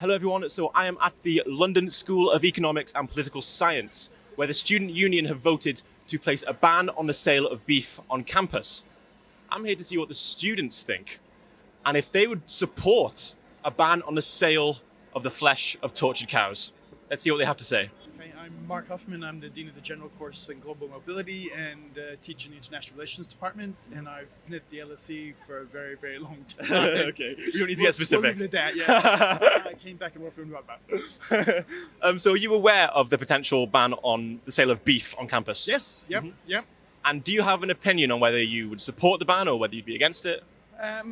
Hello everyone, so I am at the London School of Economics and Political Science, where the Student Union have voted to place a ban on the sale of beef on campus. I'm here to see what the students think, and if they would support a ban on the sale of the flesh of tortured cows. Let's see what they have to say. Okay, I'm Mark Huffman. I'm the Dean of the General Course in Global Mobility and teach in the International Relations Department. And I've been at the LSE for a very, very long time. Okay, we don't need to get specific. We'll leave it at that, yeah. I came back and worked with about. So are you aware of the potential ban on the sale of beef on campus? Yes, yep, yep. And do you have an opinion on whether you would support the ban or whether you'd be against it? I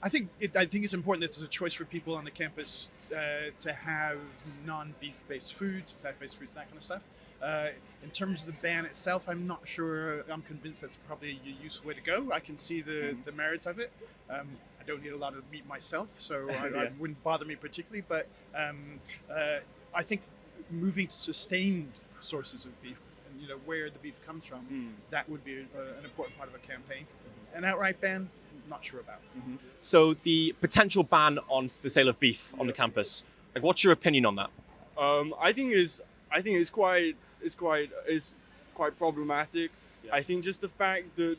think it's important that there's a choice for people on the campus to have non-beef based foods, plant-based foods, that kind of stuff. In terms of the ban itself, I'm not sure. I'm convinced that's probably a useful way to go. I can see the merits of it. I don't eat a lot of meat myself, so it wouldn't bother me particularly. But I think moving to sustained sources of beef, and where the beef comes from, that would be an important part of a campaign. An outright ban, not sure about. So the potential ban on the sale of beef on the campus, what's your opinion on that? I think it's quite problematic. Yeah. I think just the fact that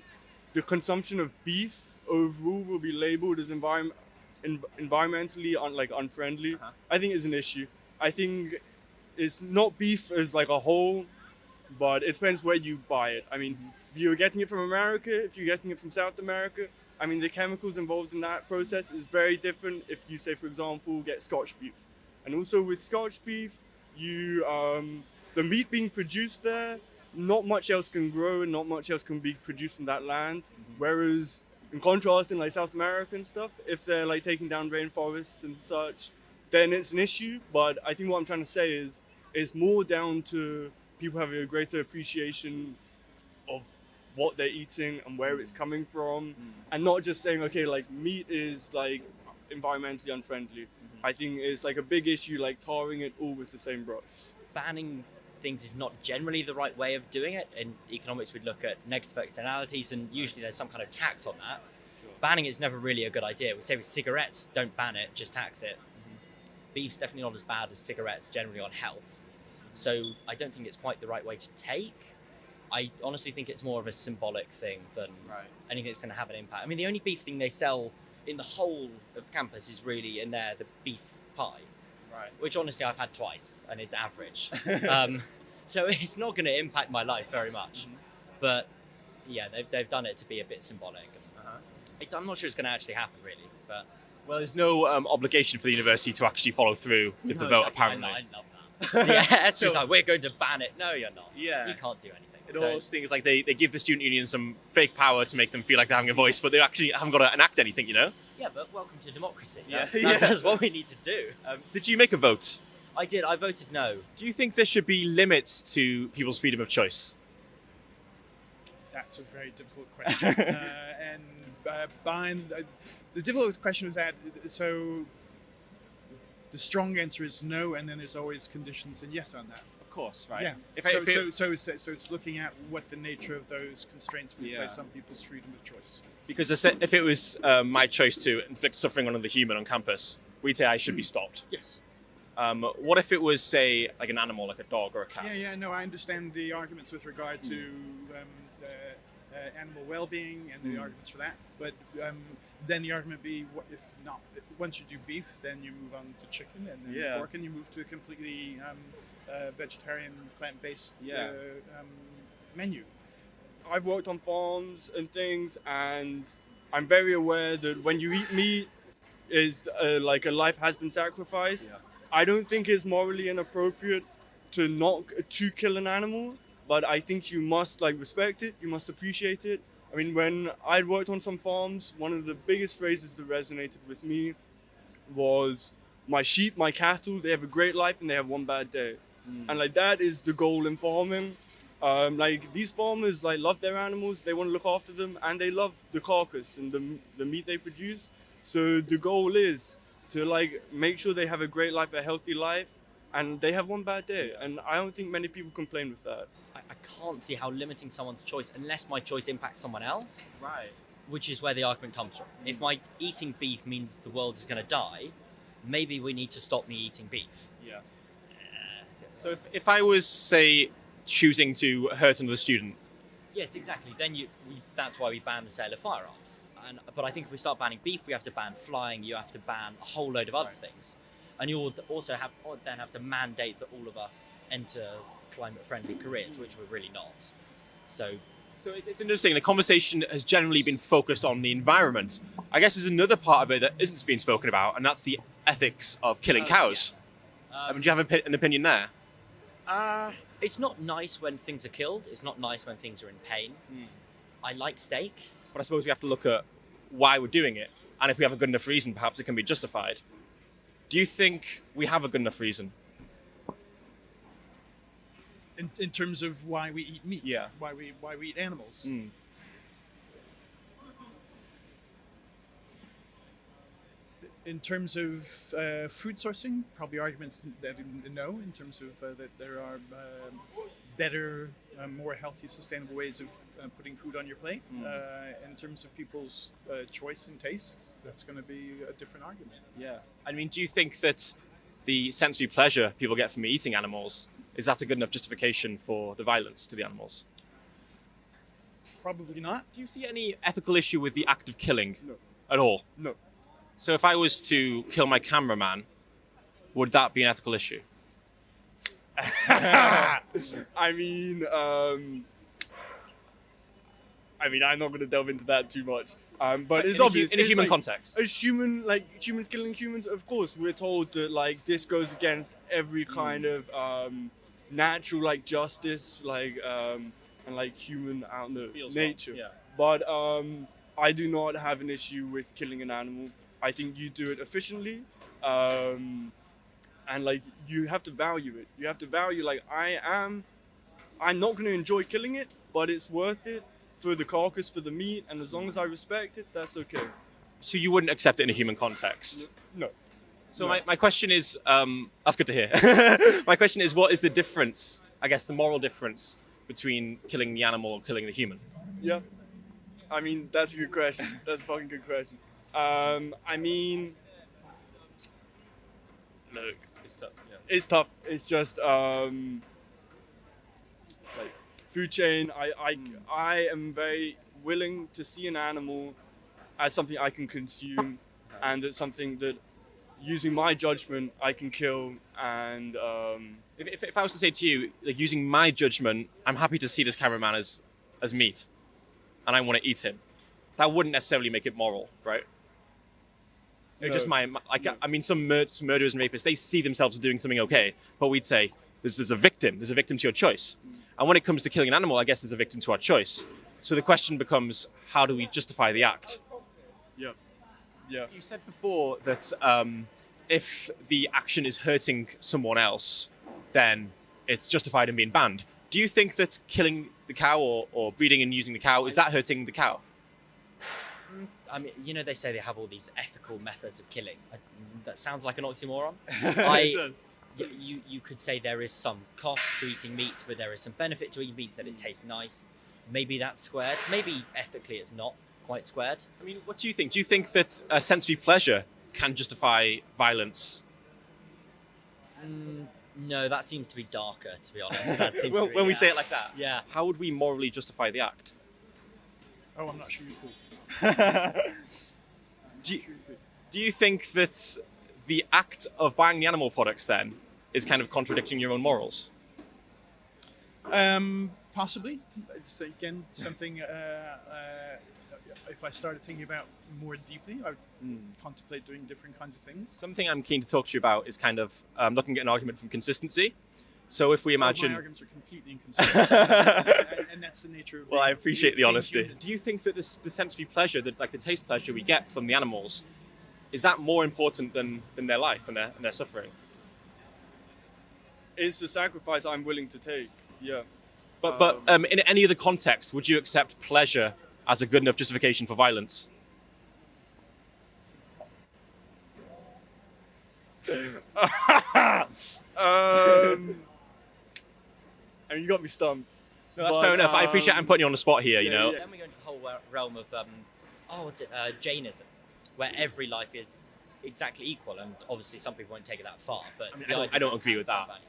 the consumption of beef overall will be labeled as environmentally unfriendly, I think is an issue. I think it's not beef as a whole, but it depends where you buy it. I mean, if you're getting it from America, if you're getting it from South America, I mean, the chemicals involved in that process is very different if you, say, for example, get Scotch beef. And also with Scotch beef, the meat being produced there, not much else can grow and not much else can be produced in that land. Whereas, in contrast, in South America and stuff, if they're taking down rainforests and such, then it's an issue. But I think what I'm trying to say is it's more down to people having a greater appreciation of what they're eating and where it's coming from, and not just saying, okay, meat is environmentally unfriendly. I think it's a big issue, tarring it all with the same brush. Banning things is not generally the right way of doing it. In economics, we'd look at negative externalities, and usually there's some kind of tax on that. Sure. Banning is never really a good idea. We say with cigarettes, don't ban it, just tax it. Beef's definitely not as bad as cigarettes generally on health. So I don't think it's quite the right way to take. I honestly think it's more of a symbolic thing than anything that's going to have an impact. I mean, the only beef thing they sell in the whole of campus is really in there the beef pie, which honestly I've had twice, and it's average. So it's not going to impact my life very much. But yeah, they've done it to be a bit symbolic. I'm not sure it's going to actually happen, really. But well, there's no obligation for the university to actually follow through with the vote, apparently. I love that. Yeah, it's just we're going to ban it. No, you're not. Yeah. You can't do anything. It almost seems like they give the student union some fake power to make them feel like they're having a voice, but they actually haven't got to enact anything, Yeah, but welcome to democracy. That's Yeah. what we need to do. Did you make a vote? I did. I voted no. Do you think there should be limits to people's freedom of choice? That's a very difficult question. The difficult question is that, so the strong answer is no, and then there's always conditions and yes on that. Of course, right? Yeah. So it's looking at what the nature of those constraints would place on people's freedom of choice. Because if it was my choice to inflict suffering on another human on campus, we'd say I should be stopped. Yes. What if it was, say, an animal, like a dog or a cat? Yeah. No, I understand the arguments with regard to animal well-being and the arguments for that. But then the argument be, what if not? Once you do beef, then you move on to chicken, and then pork, and you move to a completely vegetarian, plant-based menu. I've worked on farms and things, and I'm very aware that when you eat meat, is a life has been sacrificed. Yeah. I don't think it's morally inappropriate to kill an animal, but I think you must respect it. You must appreciate it. I mean, when I'd worked on some farms, one of the biggest phrases that resonated with me was, "My sheep, my cattle, they have a great life and they have one bad day." And that is the goal in farming. These farmers love their animals, they want to look after them, and they love the carcass and the meat they produce. So the goal is to make sure they have a great life, a healthy life, and they have one bad day. And I don't think many people complain with that. I can't see how limiting someone's choice, unless my choice impacts someone else. Right. Which is where the argument comes from. If my eating beef means the world is going to die, maybe we need to stop me eating beef. Yeah. So if I was, say, choosing to hurt another student, Yes, exactly. Then that's why we ban the sale of firearms. But I think if we start banning beef, we have to ban flying. You have to ban a whole load of other things, and you will also then have to mandate that all of us enter climate-friendly careers, which we're really not. So it's interesting. The conversation has generally been focused on the environment. I guess there's another part of it that isn't being spoken about, and that's the ethics of killing cows. yes. Do you have an opinion there? It's not nice when things are killed. It's not nice when things are in pain. I like steak. But I suppose we have to look at why we're doing it, and if we have a good enough reason, perhaps it can be justified. Do you think we have a good enough reason? In terms of why we eat meat, Yeah. why we eat animals. In terms of food sourcing, probably arguments that no. In terms of that there are better, more healthy, sustainable ways of putting food on your plate. In terms of people's choice and taste, that's going to be a different argument. Yeah. I mean, do you think that the sensory pleasure people get from eating animals, is that a good enough justification for the violence to the animals? Probably not. Do you see any ethical issue with the act of killing No. at all? No. So if I was to kill my cameraman, would that be an ethical issue? I mean, I'm not going to delve into that too much. But it's obvious in a it's human like, context. Humans killing humans. Of course, we're told that like this goes against every kind of natural justice, and human nature. Yeah. But I do not have an issue with killing an animal. I think you do it efficiently, and you have to value it. You have to value I'm not going to enjoy killing it, but it's worth it for the carcass, for the meat, and as long as I respect it, that's okay. So you wouldn't accept it in a human context? No. So my question is, that's good to hear. My question is, what is the difference, I guess the moral difference between killing the animal and killing the human? Yeah. I mean, that's a good question. That's a fucking good question. Look, it's tough. Yeah. It's tough. It's just food chain. I am very willing to see an animal as something I can consume, and it's something that, using my judgment, I can kill. And If I was to say to you, using my judgment, I'm happy to see this cameraman as meat, and I want to eat him, that wouldn't necessarily make it moral, right? No. Just no. I mean, some murderers and rapists, they see themselves as doing something okay, but we'd say there's a victim to your choice. And when it comes to killing an animal, I guess there's a victim to our choice. So the question becomes, how do we justify the act? yeah. Yeah. You said before that if the action is hurting someone else, then it's justified in being banned. Do you think that killing the cow or breeding and using the cow, is that hurting the cow? I mean, they say they have all these ethical methods of killing. That sounds like an oxymoron. It does. You could say there is some cost to eating meat, but there is some benefit to eating meat, that it tastes nice. Maybe that's squared. Maybe ethically it's not quite squared. I mean, what do you think? Do you think that sensory pleasure can justify violence? No, that seems to be darker, to be honest. That seems to be, when we say it like that? Yeah. How would we morally justify the act? Oh, I'm not sure you could. Do you think that the act of buying the animal products then is kind of contradicting your own morals? Possibly. It's again something. If I started thinking about more deeply, I would contemplate doing different kinds of things. Something I'm keen to talk to you about is kind of looking at an argument from consistency. So if we imagine... my arguments are completely inconsistent, and that's the nature of. Well, I appreciate the being honesty. human. Do you think that the sensory pleasure, the taste pleasure we get from the animals, is that more important than their life and their suffering? It's the sacrifice I'm willing to take. Yeah. But in any other context, would you accept pleasure as a good enough justification for violence? I mean, you got me stumped. No, that's fair enough. I appreciate I'm putting you on the spot here, you know. yeah. Then we go into the whole realm of Jainism, where every life is exactly equal, and obviously some people won't take it that far. But I mean, the I idea don't it agree has with some that.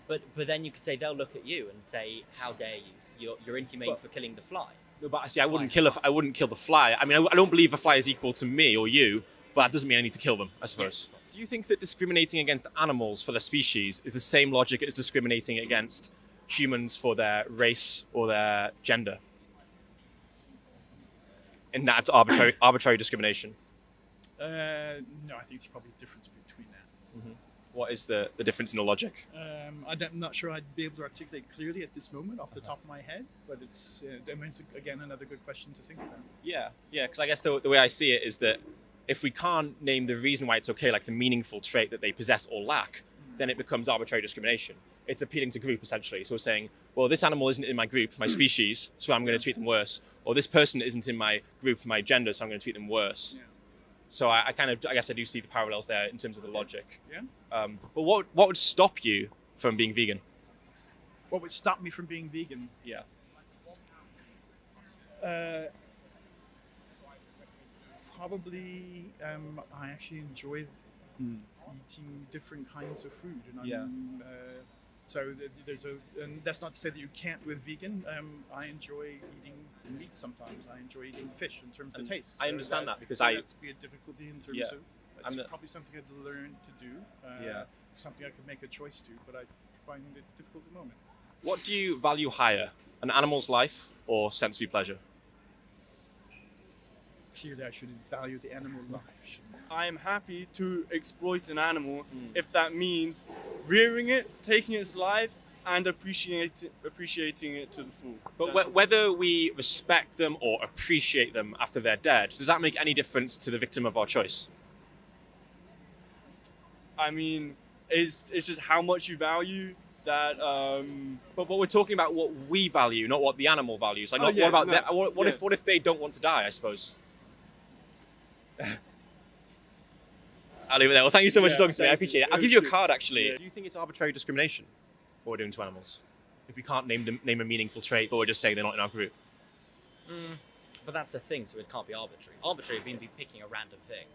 value. But then you could say they'll look at you and say, "How dare you? You're inhumane But- for killing the fly." No, but see, I wouldn't Fly. I wouldn't kill the fly. I mean, I don't believe a fly is equal to me or you, but that doesn't mean I need to kill them, I suppose. Do you think that discriminating against animals for their species is the same logic as discriminating against humans for their race or their gender? In that it's arbitrary discrimination. No, I think there's probably a difference between that. What is the difference in the logic? I'm not sure I'd be able to articulate clearly at this moment off the top of my head, but it's, again, another good question to think about. Yeah, because I guess the way I see it is that if we can't name the reason why it's okay, like the meaningful trait that they possess or lack, then it becomes arbitrary discrimination. It's appealing to group, essentially. So we're saying, well, this animal isn't in my group, my species, so I'm going to treat them worse. Or this person isn't in my group, my gender, so I'm going to treat them worse. Yeah. So I guess I do see the parallels there in terms of the logic. Yeah. But what would stop you from being vegan? What would stop me from being vegan? Yeah. Probably, I actually enjoy eating different kinds of food, and Yeah. so and that's not to say that you can't with vegan. I enjoy eating meat sometimes. I enjoy eating fish in terms of And taste. I understand that because so I- that's be a difficulty in terms Yeah. of. It's I'm the- probably something I'd learn to do. Yeah. Something I could make a choice to, but I find it difficult at the moment. What do you value higher, an animal's life or sensory pleasure? Clearly, I should value the animal life. shouldn't I? I am happy to exploit an animal if that means rearing it, taking its life, and appreciating it to the full. But That's- whether we respect them or appreciate them after they're dead, does that make any difference to the victim of our choice? I mean, it's just how much you value that. But we're talking about what we value, not what the animal values. Like, Oh, not, yeah, what about no, them? What yeah. if they don't want to die? I suppose. I'll leave it there. Well, thank you so much Yeah, for talking to me. I thank appreciate you. it. I'll It give was you a good. card, actually. Yeah. Do you think it's arbitrary discrimination what we're doing to animals? If we can't name a meaningful trait, but we're just saying they're not in our group. But that's the thing, so it can't be arbitrary. Arbitrary would be picking a random thing.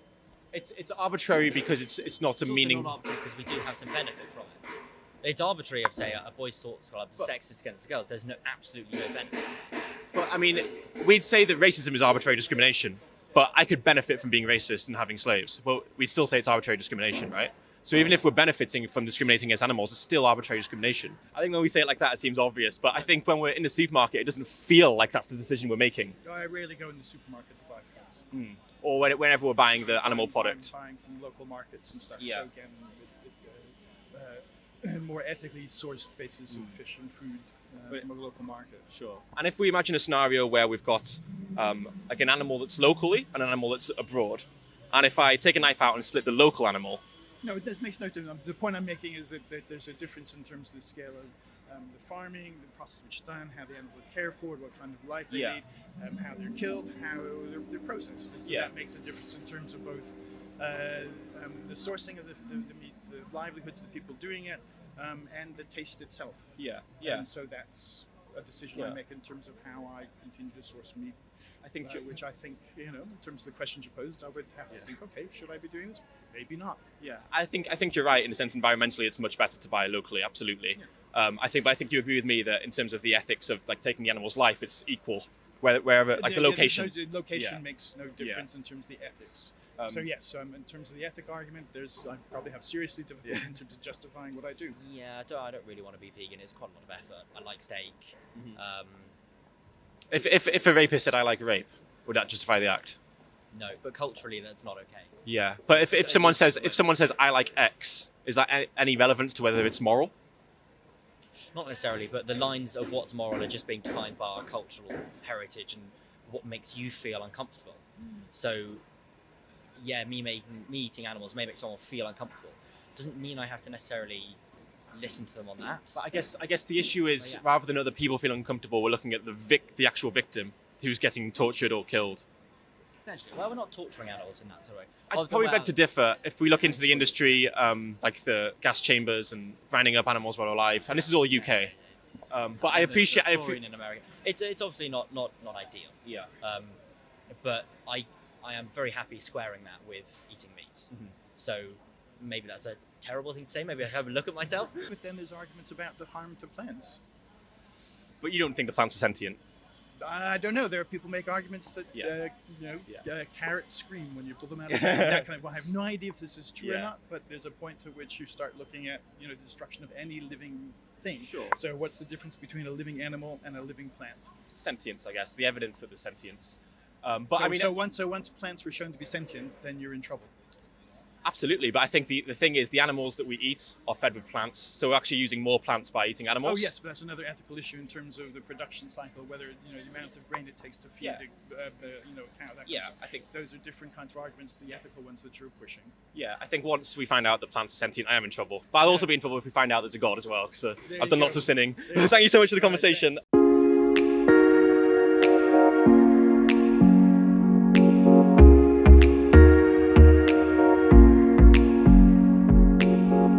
It's arbitrary because it's not a It's meaning. also not arbitrary because we do have some benefit from it. It's arbitrary if, say, a boys' sports club is sexist against the girls. There's absolutely no benefit to that. But I mean, we'd say that racism is arbitrary discrimination, but I could benefit from being racist and having slaves. Well, we'd still say it's arbitrary discrimination, right? So even if we're benefiting from discriminating against animals, it's still arbitrary discrimination. I think when we say it like that, it seems obvious, but I think when we're in the supermarket, it doesn't feel like that's the decision we're making. I rarely go in the supermarket to buy foods. Or whenever we're buying the animal product. I'm buying from local markets and stuff. Yeah. So again, more ethically sourced basis of fish and food from a local market. Sure. And if we imagine a scenario where we've got like an animal that's locally and an animal that's abroad, and if I take a knife out and slit the local animal, No, it makes no difference. The point I'm making is that there's a difference in terms of the scale of the farming, the process which is done, how the animal is cared for, what kind of life they Yeah. lead, how they're killed, how they're processed. And so Yeah. that makes a difference in terms of both the sourcing of the meat, the livelihoods of the people doing it, and the taste itself. yeah. And so that's a decision I Yeah. make in terms of how I continue to source meat. I think Which I think, in terms of the questions you posed, I would have to think, okay, should I be doing this? Maybe not. Yeah, I think you're right in the sense environmentally it's much better to buy locally, absolutely. I think you agree with me that in terms of the ethics of like taking the animal's life, it's equal wherever like the location. The location Yeah. makes no difference in terms of the ethics. Um, So yes, in terms of the ethic argument, I probably have seriously difficulty in terms of justifying what I do. Yeah, I don't really want to be vegan. It's quite a lot of effort. I like steak. If a rapist said I like rape, would that justify the act? No, but culturally that's not okay. Yeah, but if someone says I like X, is that any relevance to whether it's moral? Not necessarily, but the lines of what's moral are just being defined by our cultural heritage and what makes you feel uncomfortable. So, yeah, me eating animals may make someone feel uncomfortable. Doesn't mean I have to necessarily listen to them on that. But I guess the issue is Yeah. rather than other people feeling uncomfortable, we're looking at the actual victim who's getting tortured or killed. Potentially. Well, we're not torturing animals in that sort of way. I'd probably beg to differ if we look into the industry, like the gas chambers and grinding up animals while alive, and this is all UK. But I appreciate. in America. It's obviously not ideal. Yeah. But I am very happy squaring that with eating meat. So maybe that's a terrible thing to say. Maybe I have a look at myself. But then there's arguments about the harm to plants. But you don't think the plants are sentient? I don't know. There are people make arguments that Yeah. carrots scream when you pull them out of that kind of. Well, I have no idea if this is true or Yeah. not, but there's a point to which you start looking at the destruction of any living thing. Sure. So what's the difference between a living animal and a living plant? Sentience, I guess. The evidence that there's sentience. But I mean, once plants were shown to be sentient, then you're in trouble. absolutely. But I think the thing is, the animals that we eat are fed with plants, so we're actually using more plants by eating animals. Oh yes, but that's another ethical issue in terms of the production cycle, whether the amount of grain it takes to feed Yeah. a cow. That kind Yeah, of stuff. I think. Those are different kinds of arguments to the ethical ones that you're pushing. Yeah, I think once we find out that plants are sentient, I am in trouble. But I'll also be in trouble if we find out there's a god as well, because There I've you done go. lots of sinning. There you go. Thank you so much for the All right, conversation. thanks.